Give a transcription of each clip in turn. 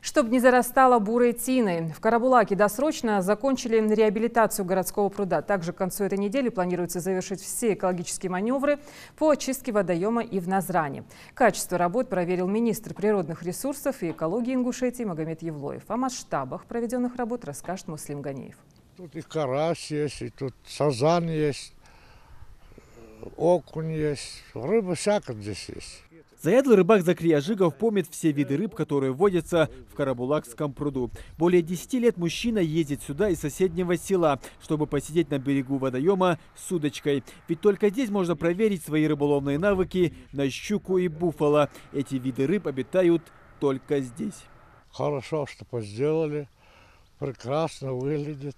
Чтобы не зарастало бурой тиной, в Карабулаке досрочно закончили реабилитацию городского пруда. Также к концу этой недели планируется завершить все экологические маневры по очистке водоема и в Назране. Качество работ проверил министр природных ресурсов и экологии Ингушетии Магомед Евлоев. О масштабах проведенных работ расскажет Муслим Ганиев. Тут и карась есть, и тут сазан есть, окунь есть, рыба всякая здесь есть. Заядлый рыбак Закрия Жигов помнит все виды рыб, которые водятся в Карабулакском пруду. Более 10 лет мужчина ездит сюда из соседнего села, чтобы посидеть на берегу водоема с удочкой. Ведь только здесь можно проверить свои рыболовные навыки на щуку и буфало. Эти виды рыб обитают только здесь. Хорошо, что сделали, прекрасно выглядит.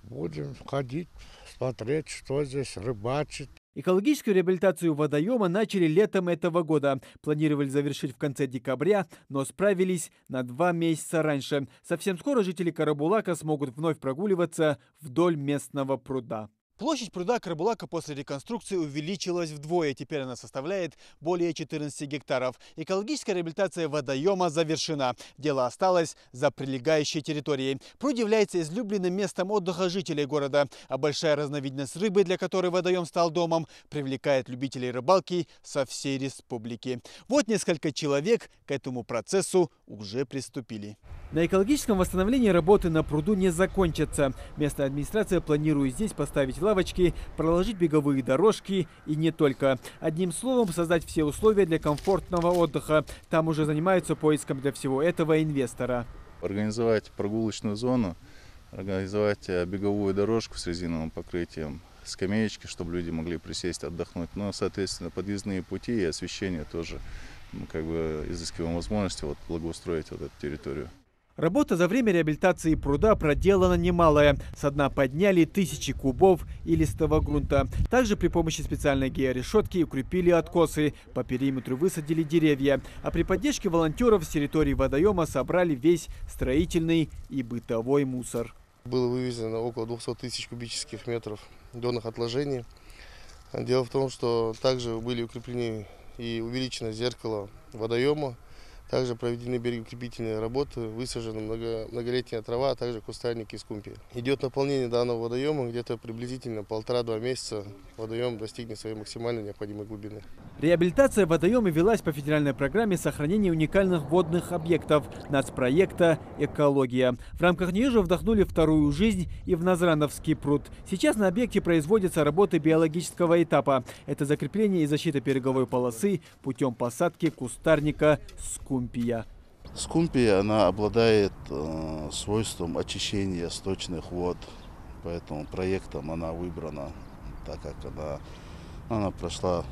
Будем ходить, смотреть, что здесь, рыбачить. Экологическую реабилитацию водоема начали летом этого года. Планировали завершить в конце декабря, но справились на 2 месяца раньше. Совсем скоро жители Карабулака смогут вновь прогуливаться вдоль местного пруда. Площадь пруда Карабулака после реконструкции увеличилась вдвое. Теперь она составляет более 14 гектаров. Экологическая реабилитация водоема завершена. Дело осталось за прилегающей территорией. Пруд является излюбленным местом отдыха жителей города. А большая разновидность рыбы, для которой водоем стал домом, привлекает любителей рыбалки со всей республики. Вот несколько человек к этому процессу уже приступили. На экологическом восстановлении работы на пруду не закончатся. Местная администрация планирует здесь поставить лавочки, проложить беговые дорожки и не только. Одним словом, создать все условия для комфортного отдыха. Там уже занимаются поиском для всего этого инвестора. Организовать прогулочную зону, организовать беговую дорожку с резиновым покрытием, скамеечки, чтобы люди могли присесть, отдохнуть. Но, соответственно, подъездные пути и освещение тоже, изыскиваем возможности благоустроить эту территорию. Работа за время реабилитации пруда проделана немалая. Со дна подняли тысячи кубов и листого грунта. Также при помощи специальной георешетки укрепили откосы. По периметру высадили деревья. А при поддержке волонтеров с территории водоема собрали весь строительный и бытовой мусор. Было вывезено около 200 тысяч кубических метров донных отложений. Дело в том, что также были укреплены и увеличено зеркало водоема. Также проведены берегоукрепительные работы, высажена многолетняя трава, а также кустарники из скумпии. Идет наполнение данного водоема, где-то приблизительно 1,5–2 месяца водоем достигнет своей максимально необходимой глубины. Реабилитация водоема велась по федеральной программе сохранения уникальных водных объектов нацпроекта «Экология». В рамках нее же вдохнули вторую жизнь и в Назрановский пруд. Сейчас на объекте производятся работы биологического этапа. Это закрепление и защита береговой полосы путем посадки кустарника скумпия. Скумпия, она обладает свойством очищения сточных вод, поэтому проектом она выбрана, так как она прошла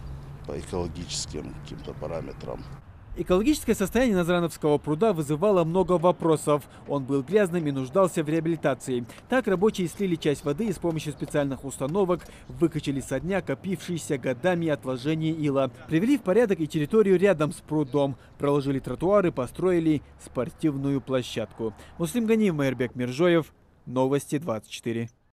по экологическим каким-то параметрам. Экологическое состояние Назрановского пруда вызывало много вопросов. Он был грязным и нуждался в реабилитации. Так рабочие слили часть воды и с помощью специальных установок выкачали со дна копившиеся годами отложения ила. Привели в порядок и территорию рядом с прудом. Проложили тротуары, построили спортивную площадку. Муслим Ганиев, Майырбек Миржоев. Новости 24.